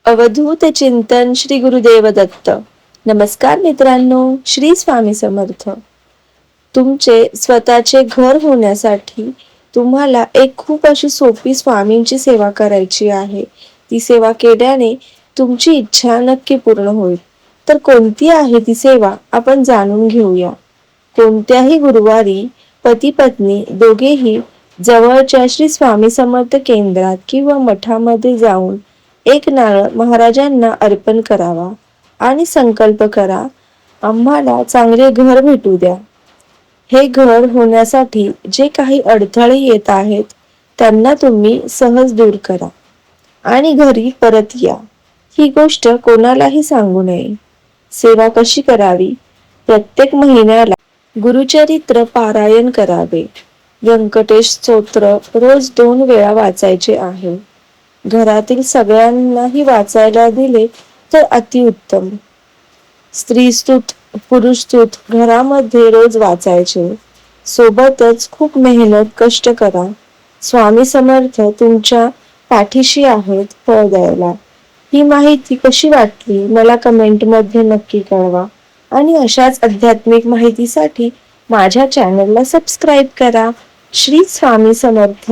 अवधूत चिंतन श्री गुरुदेव दत्त. नमस्कार मित्रांनो, श्री स्वामी समर्थ. तुमचे स्वतःचे घर होण्यासाठी तुम्हाला एक खूप अशी सोपी स्वामींची सेवा करायची आहे. ती सेवा केल्याने तुमची इच्छा नक्की पूर्ण होईल. तर कोणती आहे ती सेवा आपण जाणून घेऊया. कोणत्याही गुरुवारी पती पत्नी दोघेही जवळच्या श्री स्वामी समर्थ केंद्रात किंवा मठामध्ये जाऊन एक नारळ महाराजांना अर्पण करावा आणि संकल्प करा, आम्हाला चांगले घर भेटू द्या. हे घर होण्यासाठी जे काही अडथळे येत आहेत त्यांना तुम्ही सहज दूर करा आणि घरी परत या. ही गोष्ट कोणालाही सांगू नये. सेवा कशी करावी? प्रत्येक महिन्याला गुरुचरित्र पारायण करावे. व्यंकटेश स्तोत्र रोज 2 वेळा वाचायचे आहे. घरातील सगळ्यांनाही वाचायला दिले तर अतिउत्तम. स्त्रीस्तुत, पुरुषस्तुत घरामध्ये रोज वाचायचे. सोबतच खूप मेहनत कष्ट करा. स्वामी समर्थ तुमच्या पाठीशी आहेत फळ द्यायला. ही माहिती कशी वाटली मला कमेंटमध्ये नक्की कळवा आणि अशाच आध्यात्मिक माहितीसाठी माझ्या चॅनलला सबस्क्राईब करा. श्री स्वामी समर्थ.